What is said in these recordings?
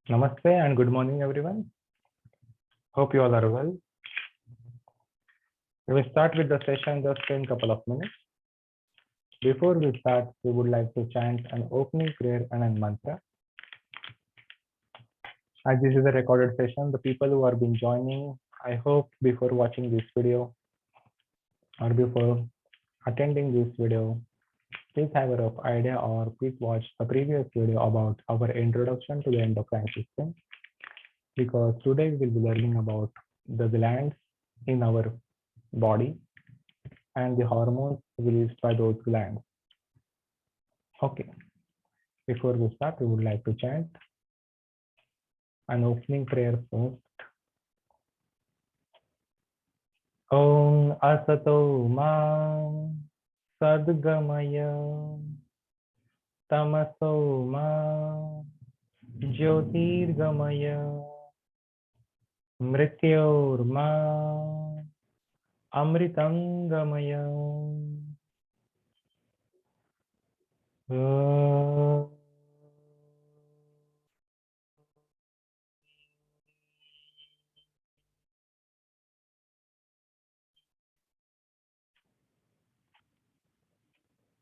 Namaste and good morning, everyone. Hope you all are well. We will start with the session just in a couple of minutes. Before we start, we would like to chant an opening prayer and a mantra. As this is a recorded session, the people who have been joining, I hope before watching this video or before attending this video, please have a rough idea or please watch the previous video about our introduction to the endocrine system, because today we will be learning about the glands in our body and the hormones released by those glands. Okay, before we start, we would like to chant an opening prayer first. Om Asato Ma Sadgamaya Tamaso Ma Jyotirgamaya Mrityorma Amritangamaya.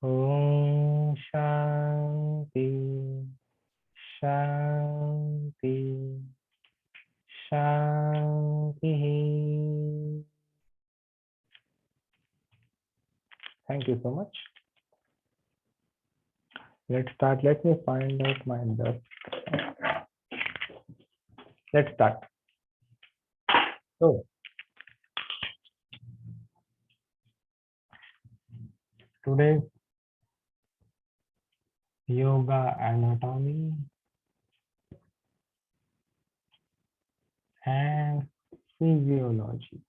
Om Shanti Shanti Shanti. Thank you so much. Let's start. Let me find out my desk. Let's start. So, today's yoga anatomy and physiology.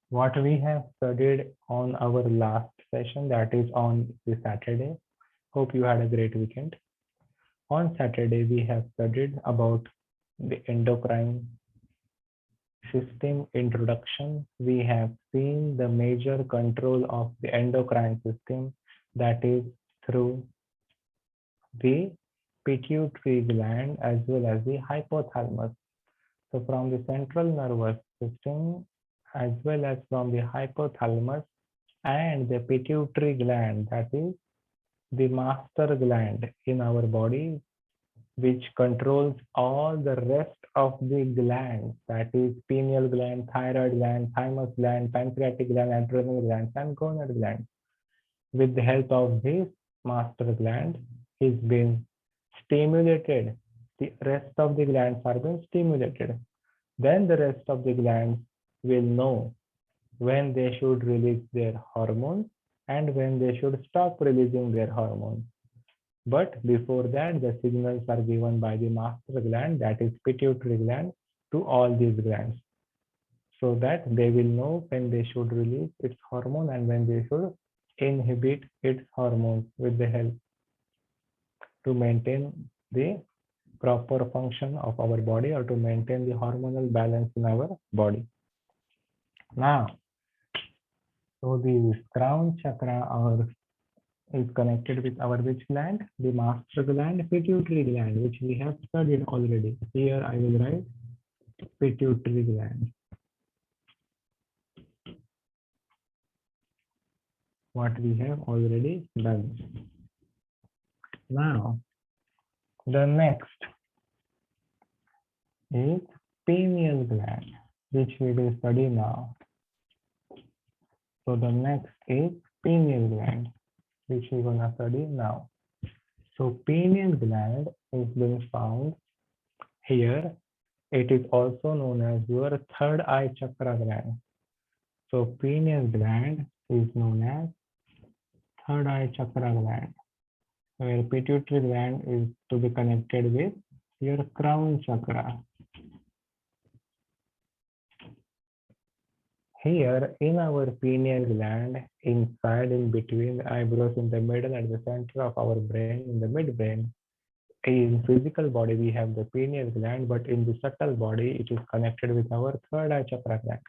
What we have studied on our last session, that is on the Saturday. Hope you had a great weekend. On Saturday, we have studied about the endocrine system introduction. We have seen the major control of the endocrine system, that is through the pituitary gland as well as the hypothalamus. So from the central nervous system as well as from the hypothalamus and the pituitary gland, that is the master gland in our body, which controls all the rest of the glands, that is pineal gland, thyroid gland, thymus gland, pancreatic gland, adrenal gland, and gonad gland. With the help of this master gland is being stimulated. The rest of the glands are being stimulated. Then the rest of the glands will know when they should release their hormones and when they should stop releasing their hormones. But before that, the signals are given by the master gland, that is pituitary gland, to all these glands, so that they will know when they should release its hormone and when they should inhibit its hormones with the help to maintain the proper function of our body or to maintain the hormonal balance in our body. Now, so the crown chakra is connected with our which gland? The master gland, pituitary gland, which we have studied already. Here I will write pituitary gland. What we have already done. Now, the next is pineal gland, which we will study now. So the next is pineal gland, which we're gonna study now. So pineal gland is being found here. It is also known as your third eye chakra gland. So pineal gland is known as third eye chakra gland, where pituitary gland is to be connected with your crown chakra. Here in our pineal gland, inside, in between the eyebrows, in the middle, at the center of our brain, in the midbrain, in physical body, we have the pineal gland, but in the subtle body, it is connected with our third eye chakra gland.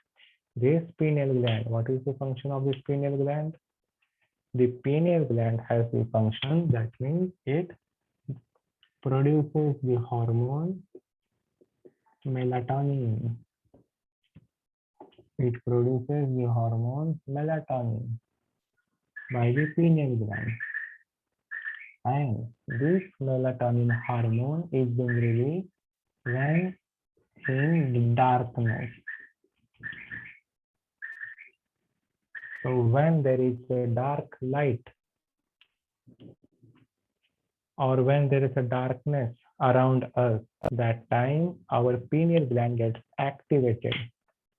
This pineal gland, what is the function of this pineal gland? The pineal gland has the function that means it produces the hormone melatonin. It produces the hormone melatonin by the pineal gland. And this melatonin hormone is being released when in darkness. So when there is a dark light or when there is a darkness around us, that time our pineal gland gets activated,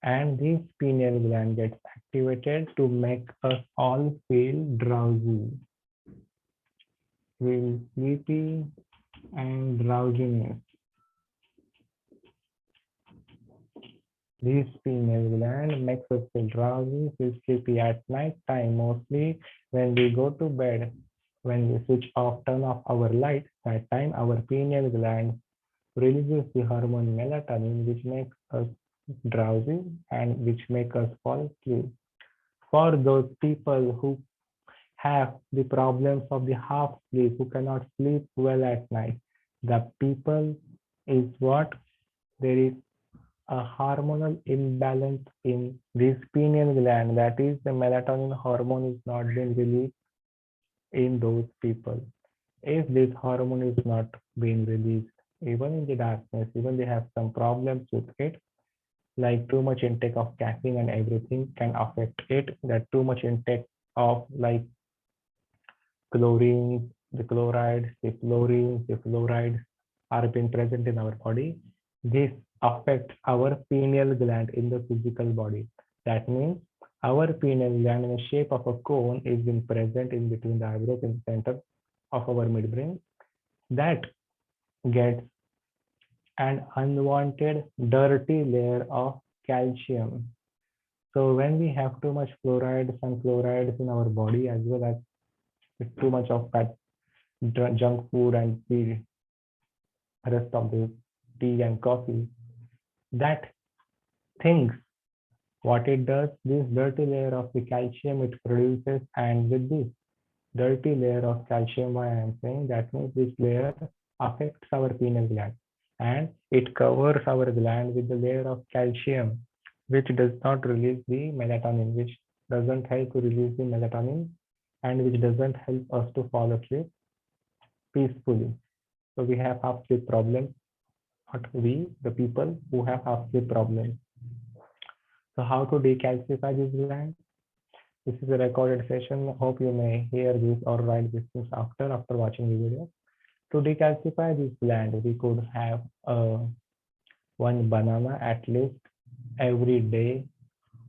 and this pineal gland gets activated to make us all feel drowsy, feel sleepy and drowsiness. This pineal gland makes us feel drowsy, feel sleepy at night time, mostly when we go to bed. When we switch off, turn off our light, that time our pineal gland releases the hormone melatonin, which makes us drowsy and which make us fall asleep. For those people who have the problems of the half sleep, who cannot sleep well at night, the people is what? There is a hormonal imbalance in this pineal gland, that is the melatonin hormone is not being released in those people. If this hormone is not being released, even in the darkness, even they have some problems with it, like too much intake of caffeine and everything can affect it, that too much intake of like chlorine, the chlorides, the fluorines, the fluorides are being present in our body. This affects our pineal gland in the physical body. That means our pineal gland in the shape of a cone is being present in between the eyebrows in the center of our midbrain. That gets an unwanted dirty layer of calcium. So when we have too much fluorides and chlorides in our body, as well as too much of that junk food and the rest of the tea and coffee, that things what it does, this dirty layer of the calcium it produces, and with this dirty layer of calcium, why I am saying that means this layer affects our pineal gland and it covers our gland with the layer of calcium, which does not release the melatonin, which doesn't help to release the melatonin, and which doesn't help us to fall asleep peacefully. So we have half sleep problems, not we, the people who have half sleep problems. So how to decalcify this gland? This is a recorded session. Hope you may hear this or write these things after watching the video. To decalcify this gland, we could have one banana at least every day.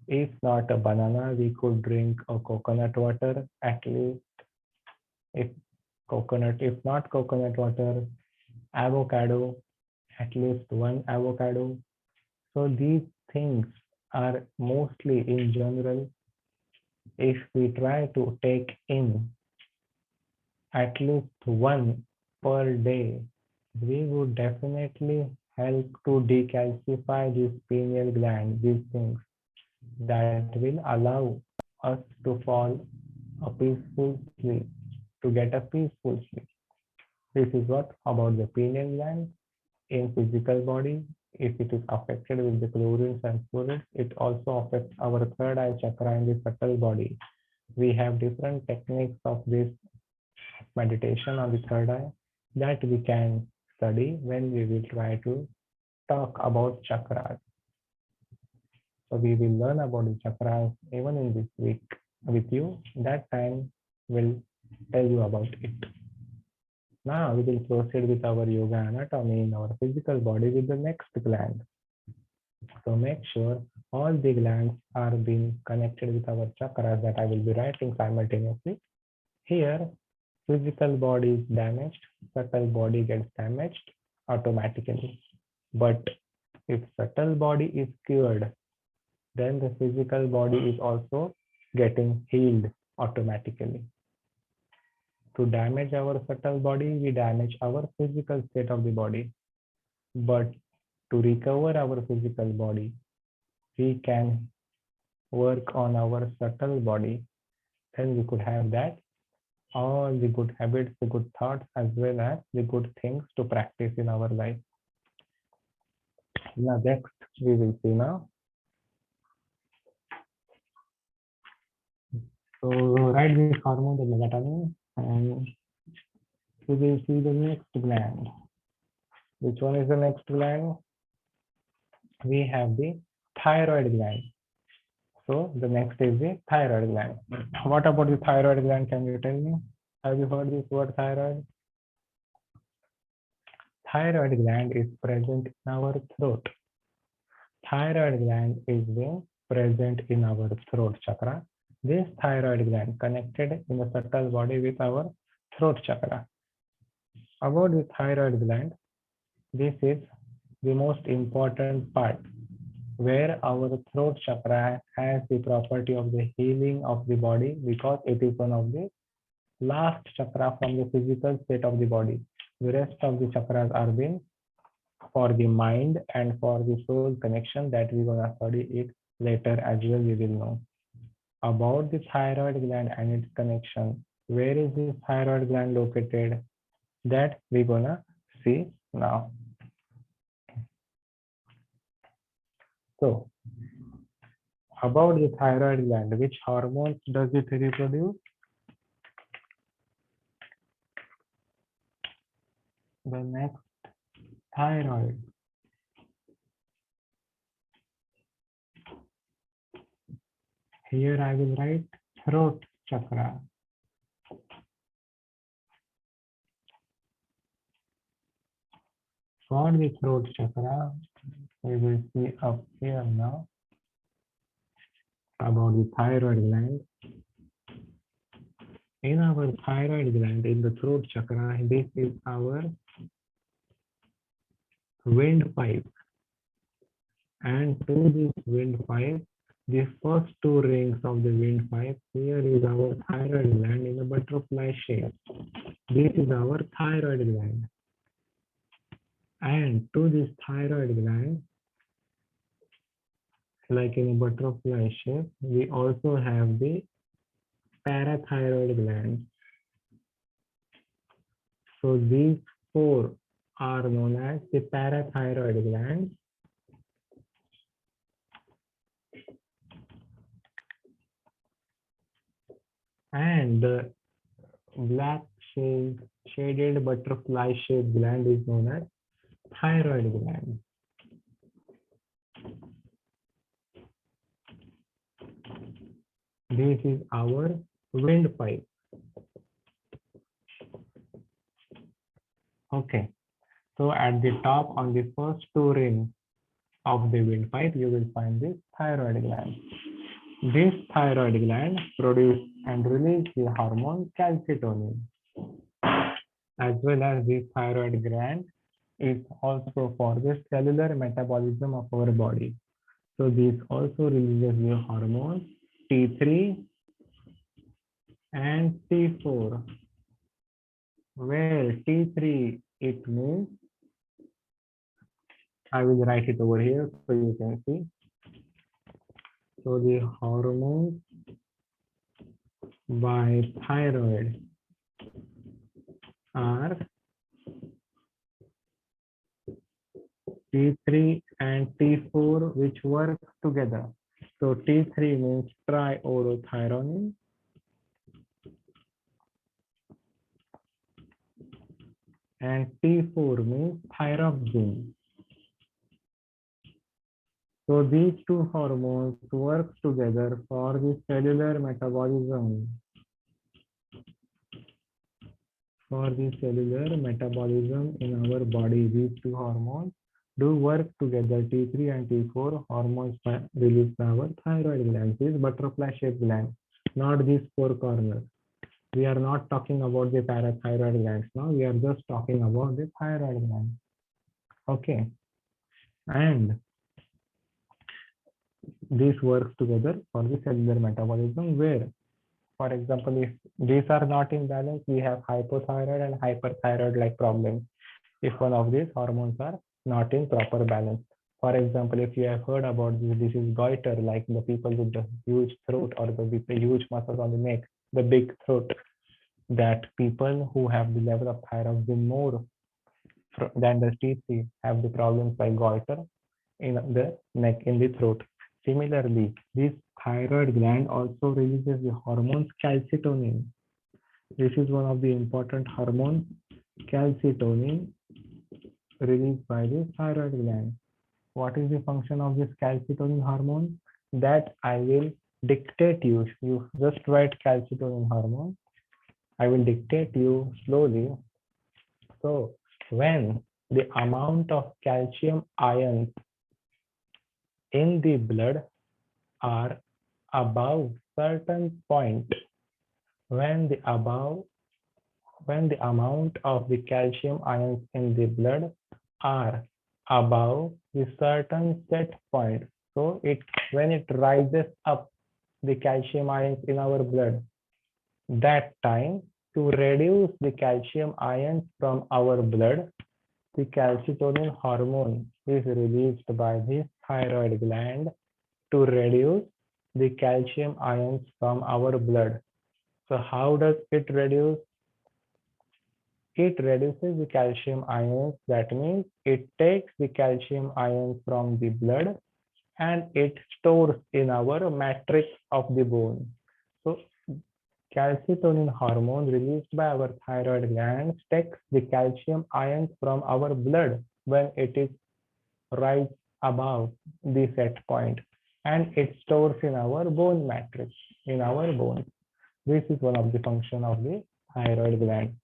If not a banana, we could drink a coconut water at least. If not coconut water, avocado, at least one avocado. So these things are mostly in general, if we try to take in at least one per day, we would definitely help to decalcify this pineal gland, these things that will allow us to fall a peaceful sleep, to get a peaceful sleep. This is what about the pineal gland in physical body. If it is affected with the chlorines and fluorides, it also affects our third eye chakra in the subtle body. We have different techniques of this meditation on the third eye that we can study when we will try to talk about chakras. So we will learn about the chakras even in this week with you. That time will tell you about it. Now we will proceed with our yoga anatomy in our physical body with the next gland. So make sure all the glands are being connected with our chakras that I will be writing simultaneously. Here, physical body is damaged, subtle body gets damaged automatically. But if subtle body is cured, then the physical body is also getting healed automatically. To damage our subtle body, we damage our physical state of the body. But to recover our physical body, we can work on our subtle body, then we could have that all the good habits, the good thoughts, as well as the good things to practice in our life. Now, next we will see now. So write this hormone, the melatonin, and we will see the next gland. Which one is the next gland? We have the thyroid gland. So the next is the thyroid gland. What about the thyroid gland? Can you tell me? Have you heard this word thyroid? Thyroid gland is present in our throat. Thyroid gland is present in our throat chakra. This thyroid gland connected in the subtle body with our throat chakra. About the thyroid gland, this is the most important part where our throat chakra has the property of the healing of the body because it is one of the last chakra from the physical state of the body. The rest of the chakras are being for the mind and for the soul connection that we're going to study it later as well. We will know about the thyroid gland and its connection. Where is this thyroid gland located? That we're going to see now. So, about the thyroid gland, which hormones does it reproduce? The next, thyroid. Here I will write throat chakra. For the throat chakra, we will see up here now about the thyroid gland. In our thyroid gland, in the throat chakra, this is our windpipe. And to this windpipe, the first two rings of the windpipe, here is our thyroid gland in a butterfly shape. This is our thyroid gland. And to this thyroid gland, like in a butterfly shape, we also have the parathyroid gland. So these four are known as the parathyroid glands. And the black shaded butterfly shaped gland is known as thyroid gland. This is our windpipe. Okay, so at the top on the first two rings of the windpipe, you will find this thyroid gland. This thyroid gland produces and releases the hormone calcitonin. As well as this thyroid gland is also for the cellular metabolism of our body. So this also releases the hormones T3 and T4. Where T3, it means, I will write it over here so you can see. So the hormones by thyroid are T3 and T4, which work together. So T3 means triiodothyronine. And T4 means thyroxine. So these two hormones work together for the cellular metabolism. For the cellular metabolism in our body, these two hormones do work together. T3 and T4 hormones released by our thyroid gland. This butterfly shaped gland, not these four corners. We are not talking about the parathyroid glands now. We are just talking about the thyroid gland. Okay. And this works together for the cellular metabolism where, for example, if these are not in balance, we have hypothyroid and hyperthyroid like problems if one of these hormones are not in proper balance. For example, if you have heard about this disease goiter, like the people with the huge throat or with the huge muscles on the neck, the big throat, that people who have the level of thyroxine more than the T3 have the problems like goiter in the neck, in the throat. Similarly, this thyroid gland also releases the hormone calcitonin. This is one of the important hormones, calcitonin, released by the thyroid gland. What is the function of this calcitonin hormone? That I will dictate you. You just write calcitonin hormone. I will dictate you slowly. So when the amount of calcium ions in the blood are above certain point, when the amount of the calcium ions in the blood are above the certain set point, so when it rises up the calcium ions in our blood, that time, to reduce the calcium ions from our blood, the calcitonin hormone is released by the thyroid gland to reduce the calcium ions from our blood. So how does it reduce? It reduces the calcium ions. That means it takes the calcium ions from the blood and it stores in our matrix of the bone. So calcitonin hormone released by our thyroid gland takes the calcium ions from our blood when it is right above the set point, and it stores in our bone matrix, in our bone. This is one of the function of the thyroid gland.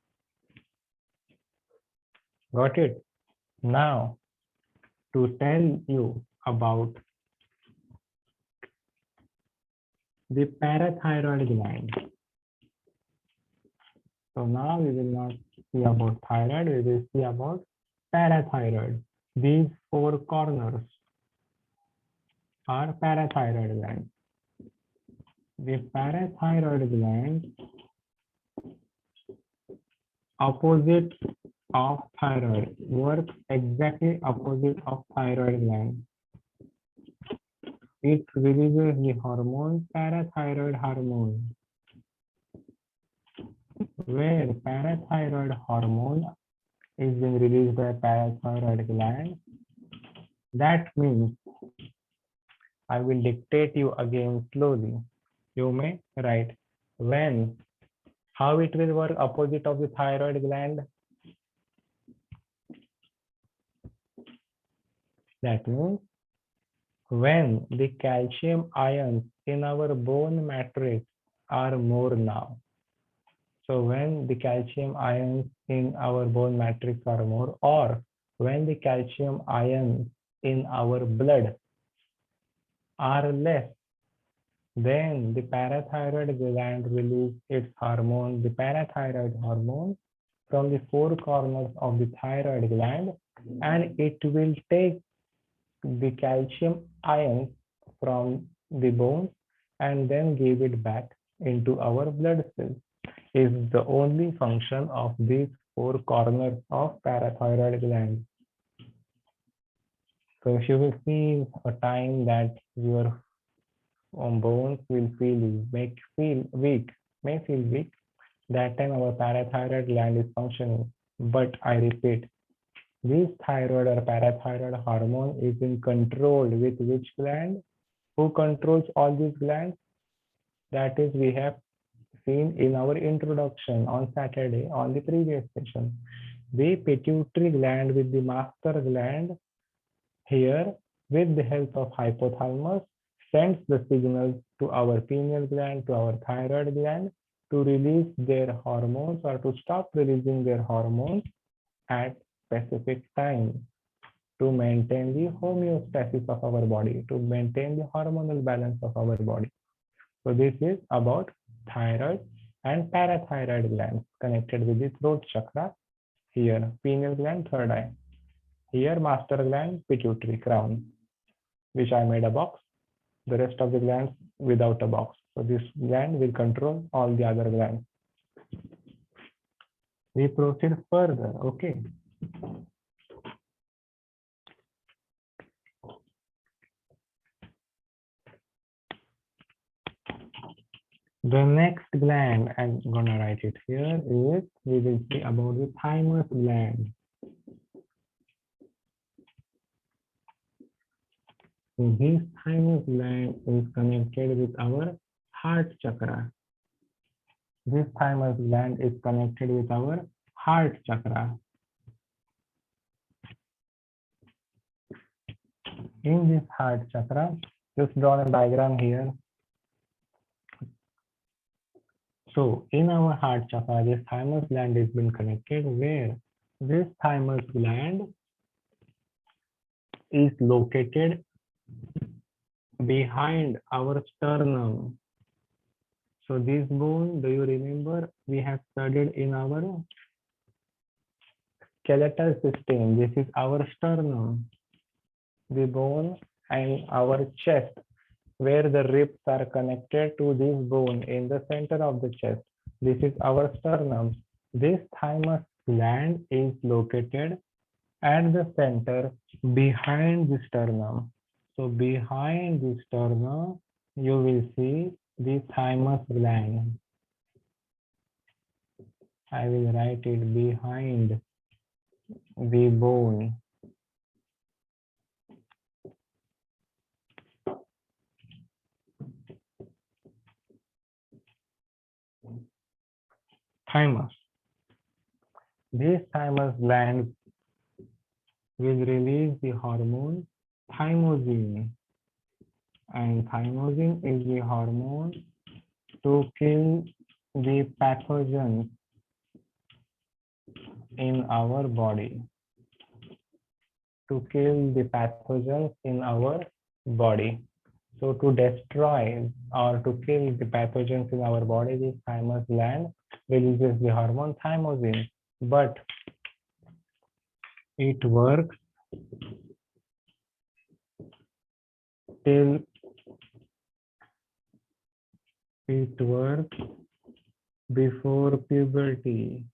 Got it? Now, to tell you about the parathyroid gland. So now we will not see about thyroid, we will see about parathyroid. These four corners are parathyroid gland. The parathyroid gland, opposite of thyroid, works exactly opposite of thyroid gland. It releases the hormone, parathyroid hormone. Where parathyroid hormone is being released by parathyroid gland, that means I will dictate you again slowly. You may write when, how it will work opposite of the thyroid gland. That means when the calcium ions in our bone matrix are more now. So when the calcium ions in our bone matrix are more, or when the calcium ions in our blood are less, then the parathyroid gland releases its hormone, the parathyroid hormone, from the four corners of the thyroid gland, and it will take the calcium ions from the bone and then give it back into our blood cells. Is the only function of these four corners of parathyroid gland. So if you will see a time that your bones will may feel weak, that time our parathyroid gland is functioning. But I repeat, this thyroid or parathyroid hormone is in control with which gland? Who controls all these glands? That is, we have seen in our introduction on Saturday on the previous session. The pituitary gland with the master gland here, with the help of hypothalamus, sends the signals to our pineal gland, to our thyroid gland, to release their hormones or to stop releasing their hormones at specific time, to maintain the homeostasis of our body, to maintain the hormonal balance of our body. So this is about thyroid and parathyroid glands connected with the throat chakra. Here, pineal gland, third eye. Here, master gland, pituitary crown, which I made a box. The rest of the glands without a box. So this gland will control all the other glands. We proceed further. Okay. The next gland, I'm gonna write it here, is we will see about the thymus gland. So this thymus gland is connected with our heart chakra. This thymus gland is connected with our heart chakra. In this heart chakra, just draw a diagram here. So in our heart chakra, this thymus gland has been connected where this thymus gland is located behind our sternum. So this bone, do you remember we have studied in our skeletal system? This is our sternum, the bone and our chest, where the ribs are connected to this bone in the center of the chest. This is our sternum. This thymus gland is located at the center behind the sternum. So behind the sternum, you will see the thymus gland. I will write it behind the bone. Thymus. This thymus gland will release the hormone thymosin. And thymosin is the hormone to kill the pathogens in our body. To kill the pathogens in our body. So to destroy or to kill the pathogens in our body, this thymus gland releases the hormone thymosin. But it works till it works before puberty.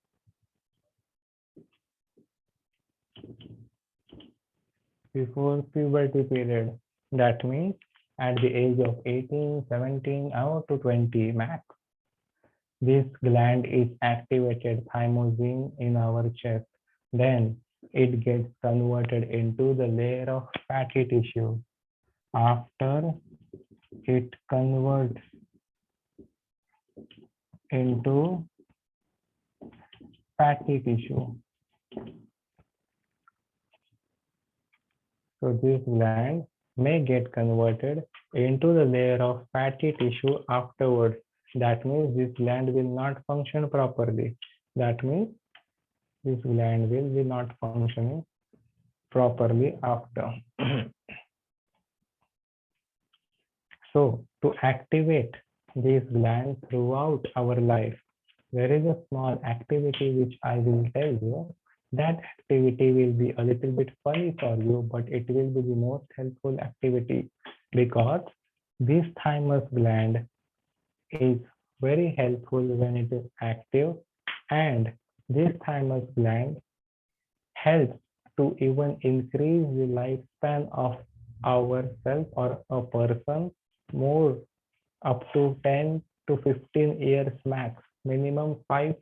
Before puberty period. That means at the age of 18, 17, or to 20 max. This gland is activated thymosin in our chest. Then it gets converted into the layer of fatty tissue. After it converts into fatty tissue. So this gland may get converted into the layer of fatty tissue afterwards. That means this gland will not function properly. That means this gland will be not functioning properly after. So to activate this gland throughout our life, there is a small activity which I will tell you. That activity will be a little bit funny for you, but it will be the most helpful activity because this thymus gland is very helpful when it is active, and this thymus gland helps to even increase the lifespan of ourselves or a person more up to 10 to 15 years max, minimum 5,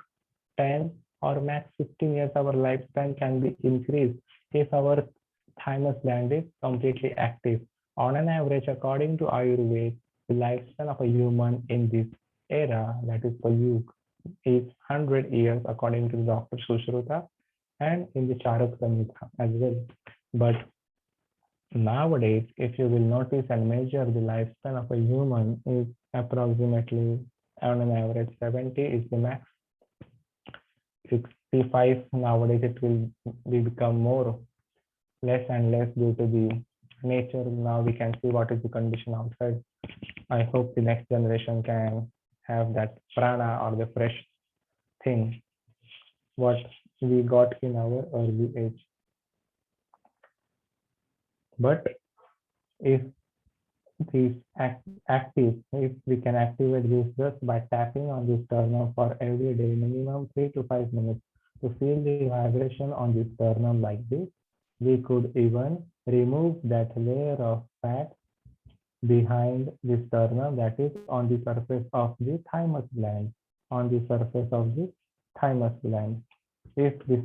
10 or max 15 years our lifespan can be increased if our thymus gland is completely active. On an average, according to Ayurveda, the lifespan of a human in this era, that is Kali, is 100 years according to Dr. Sushruta and in the Charak Samhita as well. But nowadays, if you will notice and measure, the lifespan of a human is approximately on an average 70 is the max. 65 nowadays it will be become more less and less due to the nature. Now we can see what is the condition outside. I hope the next generation can have that prana or the fresh thing what we got in our early age. But if this active, if we can activate this just by tapping on this sternum for every day, minimum 3 to 5 minutes, to feel the vibration on the sternum like this, we could even remove that layer of fat behind the sternum, that is on the surface of the thymus gland, on the surface of the thymus gland. If the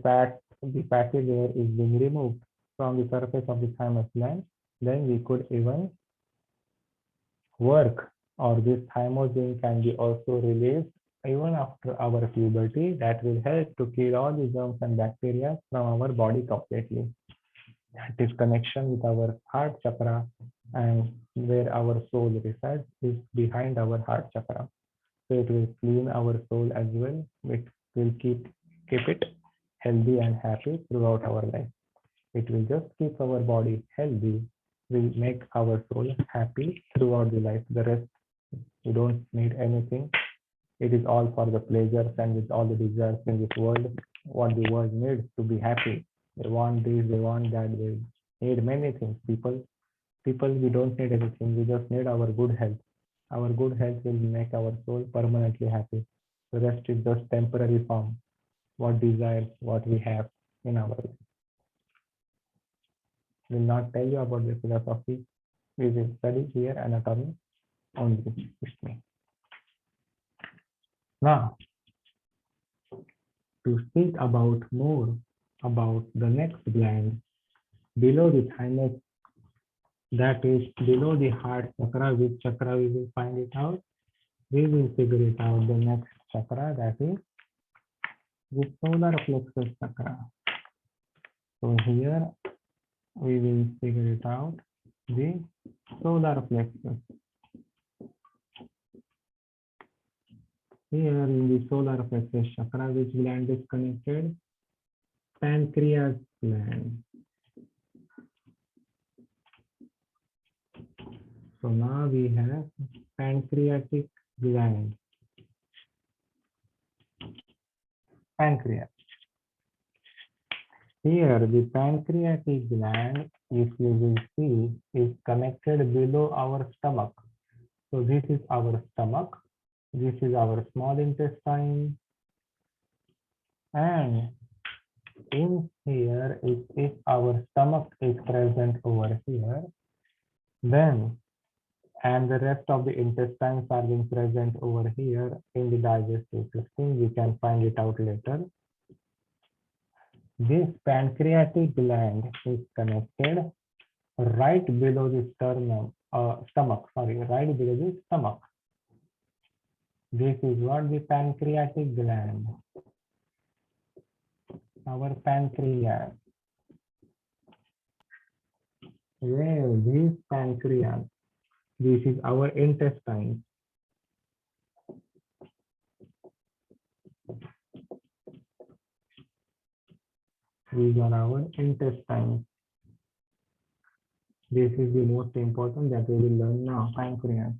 fatty layer is being removed from the surface of the thymus gland, then we could even work, or this thymosin can be also released even after our puberty. That will help to kill all the germs and bacteria from our body completely. This connection with our heart chakra and where our soul resides is behind our heart chakra. So it will clean our soul as well. It will keep it healthy and happy throughout our life. It will just keep our body healthy, will make our soul happy throughout the life. The rest, you don't need anything. It is all for the pleasures and with all the desires in this world, what the world needs to be happy. They want this, they want that, they need many things. People, we don't need anything. We just need our good health. Our good health will make our soul permanently happy. The rest is just temporary form, what desires, what we have in our life. Will not tell you about the philosophy. We will study here anatomy only with me. Now, to speak about more about the next gland below the thymus, that is below the heart chakra, which chakra we will find it out. We will figure it out. The next chakra, that is the solar plexus chakra. So here we will figure it out. The solar plexus. Here in the solar plexus chakra, which gland is connected? Pancreas gland. So now we have pancreatic gland. Pancreas. Here the pancreatic gland, if you will see, is connected below our stomach. So this is our stomach. This is our small intestine. And in here, if our stomach is present over here, then and the rest of the intestines are being present over here in the digestive system. We can find it out later. This pancreatic gland is connected right below the stomach, right below the stomach. This is what the pancreatic gland, our pancreas. Well, this pancreas, this is our intestine. These are our intestines. This is the most important that we will learn now, pancreas.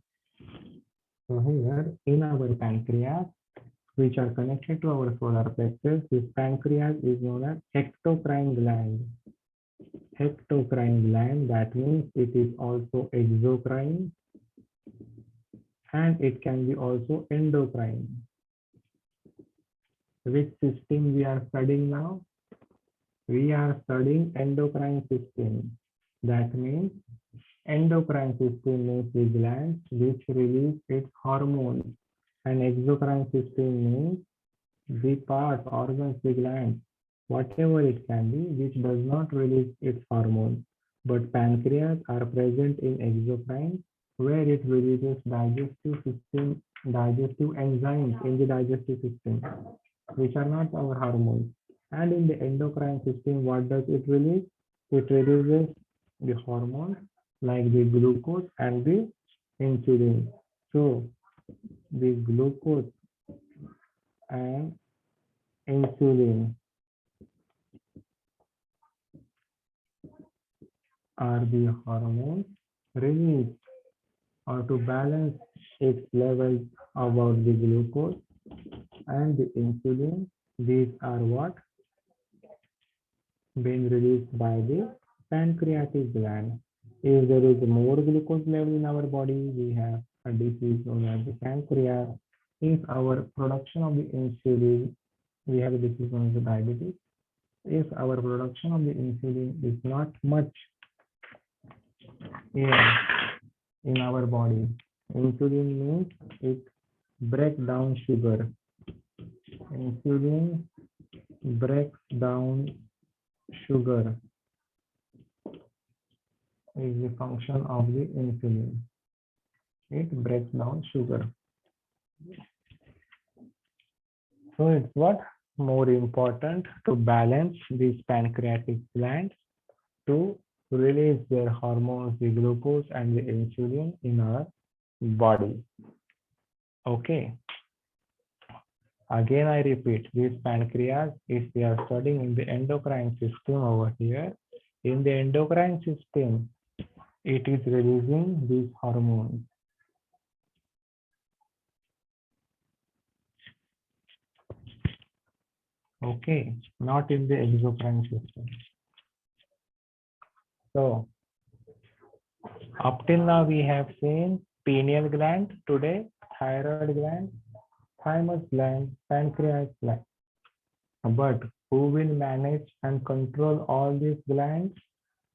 So here in our pancreas, which are connected to our solar plexus, this pancreas is known as ectocrine gland. Ectocrine gland, that means it is also exocrine and it can be also endocrine. Which system we are studying now? We are studying endocrine system. That means endocrine system means the glands which release its hormones, and exocrine system means the parts, organs, the glands, whatever it can be, which does not release its hormones. But pancreas are present in exocrine, where it releases digestive enzymes in the digestive system, which are not our hormones. And in the endocrine system, what does it release? It releases the hormones like the glucose and the insulin. So the glucose and insulin are the hormones released or to balance its levels about the glucose and the insulin. These are what being released by the pancreatic gland. If there is more glucose level in our body, we have a disease known as the pancreas. If our production of the insulin, we have a disease known as the diabetes. If our production of the insulin is not much, in our body. Insulin means it breaks down sugar. Insulin breaks down sugar is the function of the insulin. It breaks down sugar. So it's what more important to balance these pancreatic glands to release their hormones, the glucose and the insulin in our body. Okay. Again, I repeat, this pancreas, if we are studying in the endocrine system over here, in the endocrine system, it is releasing these hormones. Okay, not in the exocrine system. So, up till now we have seen pineal gland today, thyroid gland, thymus gland, pancreas gland. But who will manage and control all these glands?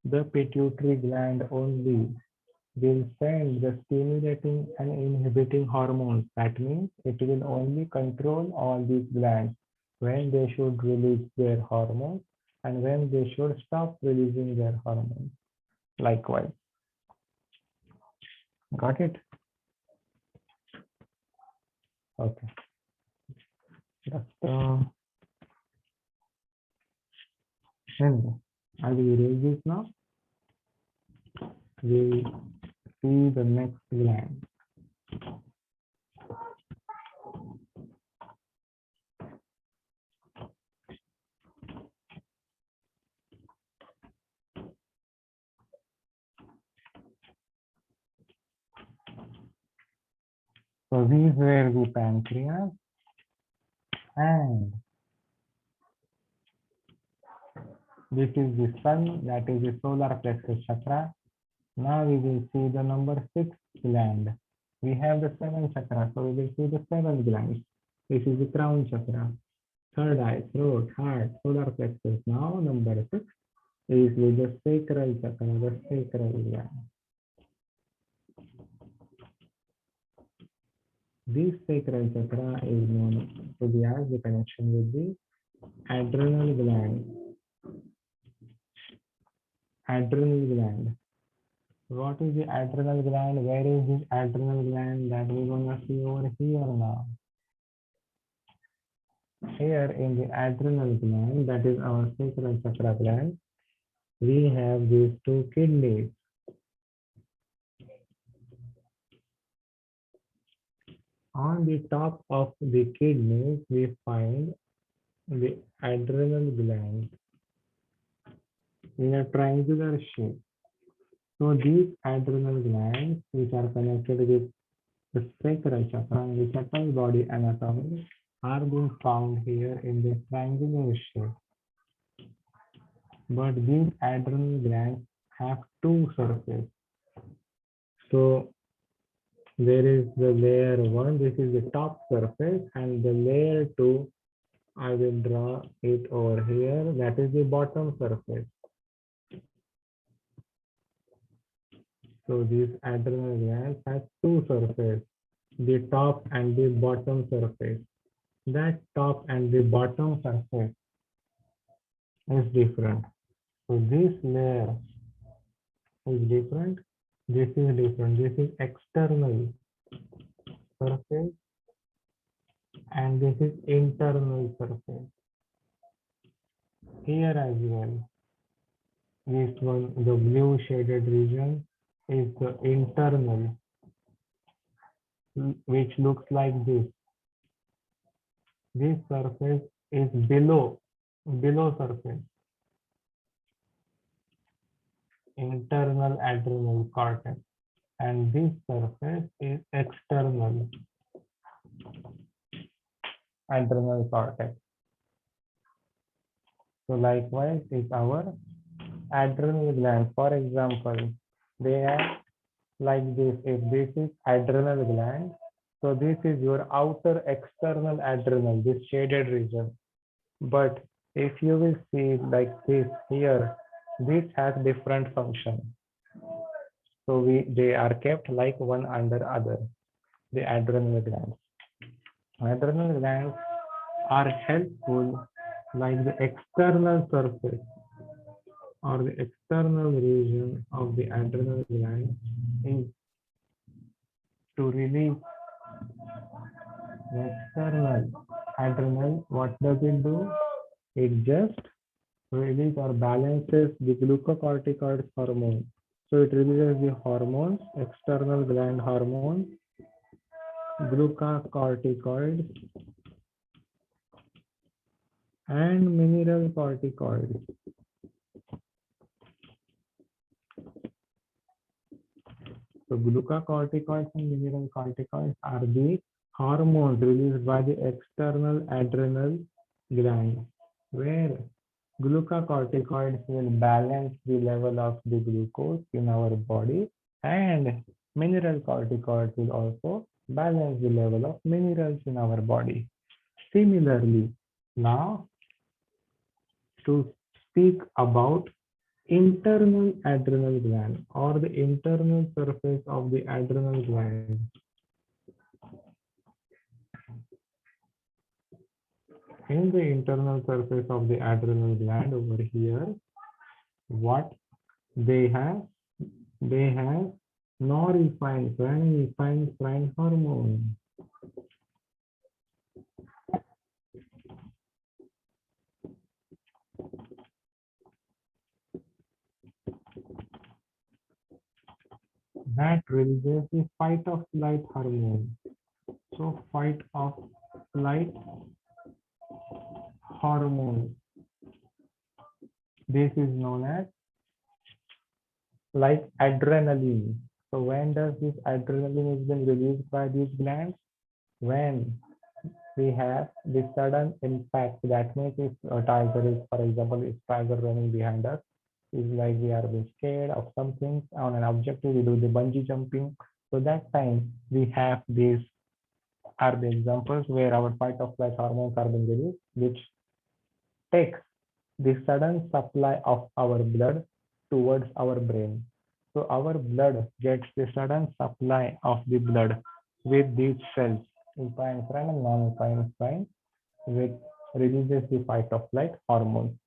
The pituitary gland only will send the stimulating and inhibiting hormones. That means it will only control all these glands when they should release their hormones and when they should stop releasing their hormones. Likewise. Got it? Okay. Just, anyway, I will erase this now. We see the next gland. So these were the pancreas and this is the sun, that is the solar plexus chakra. Now we will see the number 6 gland. We have the 7 chakra, so we will see the 7 glands. This is the crown chakra, third eye, throat, heart, solar plexus. Now number 6 is with the sacral chakra, the sacral gland. This sacral chakra is known to be as the connection with the adrenal gland. Adrenal gland. What is the adrenal gland? Where is this adrenal gland that we're going to see over here now? Here in the adrenal gland, that is our sacral chakra gland, we have these 2 kidneys. On the top of the kidneys, we find the adrenal gland in a triangular shape. So these adrenal glands, which are connected with the sacral chakra and the subtle body anatomy, are being found here in the triangular shape. But these adrenal glands have 2 surfaces. So there is the layer 1, this is the top surface, and the layer 2, I will draw it over here, that is the bottom surface. So this adrenal gland has 2 surfaces, the top and the bottom surface. That top and the bottom surface is different. So this layer is different. This is different. This is external surface and this is internal surface. Here as well, this one, the blue shaded region is the internal, which looks like this. This surface is below surface. Internal adrenal cortex, and this surface is external adrenal cortex. So likewise is our adrenal gland. For example, they have like this. If this is adrenal gland, so this is your outer external adrenal, this shaded region. But if you will see like this here, this has different function. So they are kept like one under other. The adrenal glands. Adrenal glands are helpful like the external surface or the external region of the adrenal gland is to release the external adrenal. What does it do? It just releases or balances the glucocorticoid hormone. So it releases the hormones, external gland hormones, glucocorticoids, and mineral corticoids. So glucocorticoids and mineral corticoids are the hormones released by the external adrenal gland, where glucocorticoids will balance the level of the glucose in our body, and mineral corticoids will also balance the level of minerals in our body. Similarly, now to speak about internal adrenal gland or the internal surface of the adrenal gland. In the internal surface of the adrenal gland over here, what they have norepinephrine and epinephrine hormone. That releases the fight of flight hormone. So fight of flight hormone. This is known as like adrenaline. So when does this adrenaline is being released by these glands? When we have the sudden impact. That means if a tiger is, for example, if tiger running behind us, is like we are being scared of something on an objective, we do the bungee jumping. So that time we have these are the examples where our fight or flight hormones are being released, which takes the sudden supply of our blood towards our brain. So our blood gets the sudden supply of the blood with these cells, epinephrine and non-epinephrine, which releases the fight or flight hormone.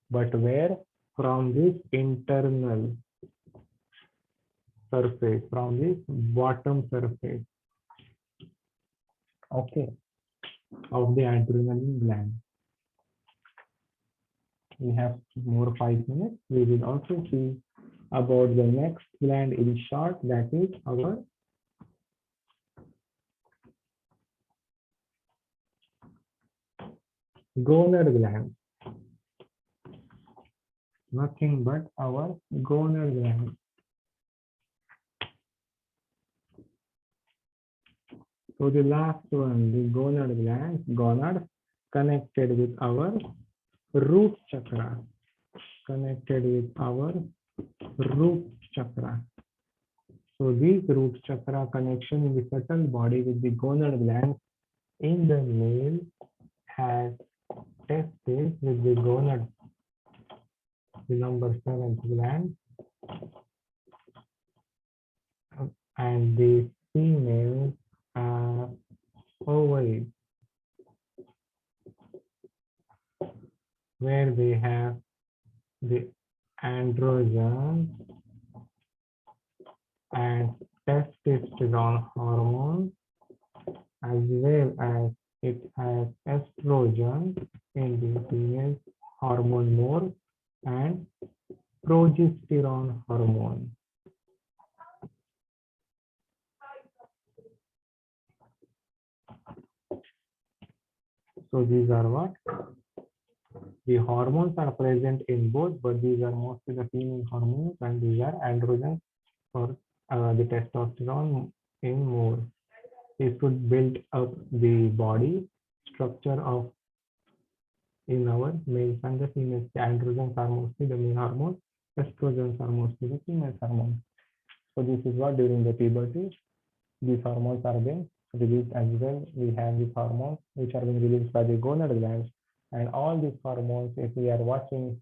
But where? From this internal surface, from this bottom surface, okay, of the adrenaline gland. We have more 5 minutes. We will also see about the next gland in short, that is our gonad gland. Nothing but our gonad gland. So the last one, the gonad gland, gonad connected with our root chakra, connected with our root chakra. So these root chakra connection in the subtle body with the gonad gland in the male has tested with the gonad, the number 7th gland, and the female are ovaries, where they have the androgen and testosterone hormone, as well as it has estrogen in the female hormone more and progesterone hormone. So these are what? The hormones are present in both, but these are mostly the female hormones, and these are androgens for the testosterone in more. It should build up the body structure of in our males and the females. The androgens are mostly the male hormones, estrogens are mostly the female hormones. So this is what during the puberty, these hormones are being released as well. We have these hormones which are being released by the gonad glands, and all these hormones, if we are watching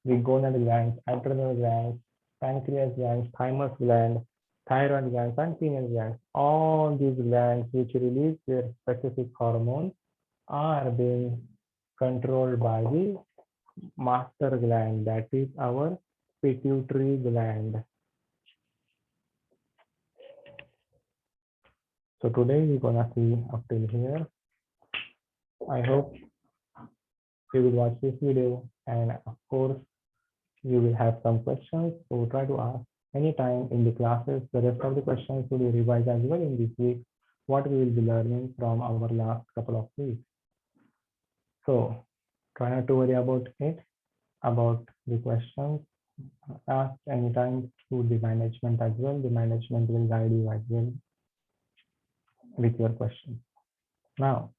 the gonad glands, adrenal glands, pancreas glands, thymus gland, thyroid glands, and pineal glands. All these glands which release their specific hormones are being controlled by the master gland, that is our pituitary gland. So today we're gonna see up till here. I hope you will watch this video, and of course you will have some questions, so try to ask anytime in the classes. The rest of the questions will be revised as well in this week, what we will be learning from our last couple of weeks. So try not to worry about it, about the questions. Ask anytime to the management as well. The management will guide you as well with your questions. Now,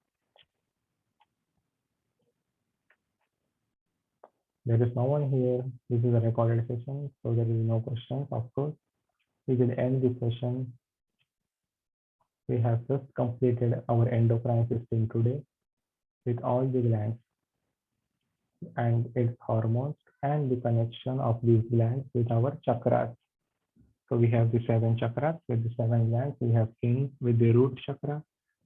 there is no one here. This is a recorded session, so there will be no questions, of course. We will end the session. We have just completed our endocrine system today with all the glands and its hormones and the connection of these glands with our chakras. So we have the 7 chakras with the 7 glands. We have king with the root chakra,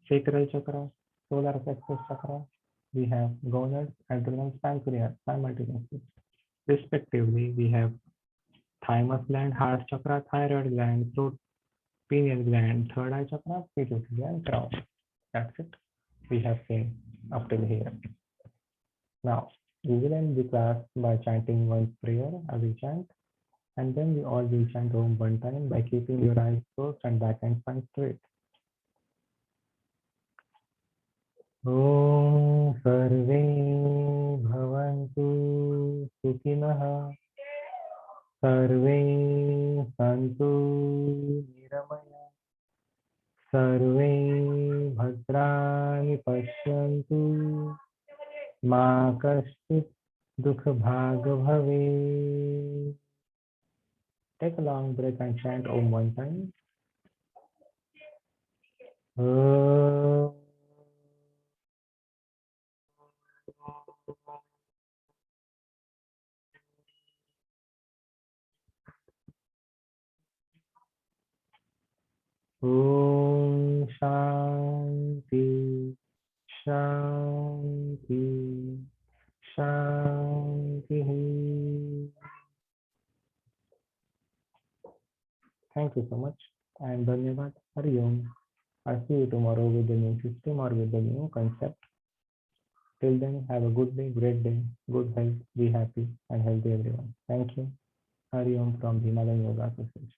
sacral chakra, solar plexus chakra. We have gonads, adrenals, pancreas simultaneously. Respectively, we have thymus gland, heart chakra, thyroid gland, throat, pineal gland, third eye chakra, pituitary and crown. That's it. We have seen up till here. Now, we will end the class by chanting one prayer. I will chant, and then we all will chant Om one time by keeping your eyes closed and back and spine straight. Om Sarve Bhavantu Sukhinah Sarve Santu Niramaya Sarve Bhadrani Pashyantu Ma Kaschit Dukha Bhag Bhave. Take a long breath and chant Om one time. Om Shanti Shanti Shanti. Thank you so much and Dhanyavad. Hari Om. I'll see you tomorrow with the new system or with the new concept. Till then, have a good day, great day, good health, be happy and healthy everyone. Thank you. Hari Om from the Himalayan Yoga Association.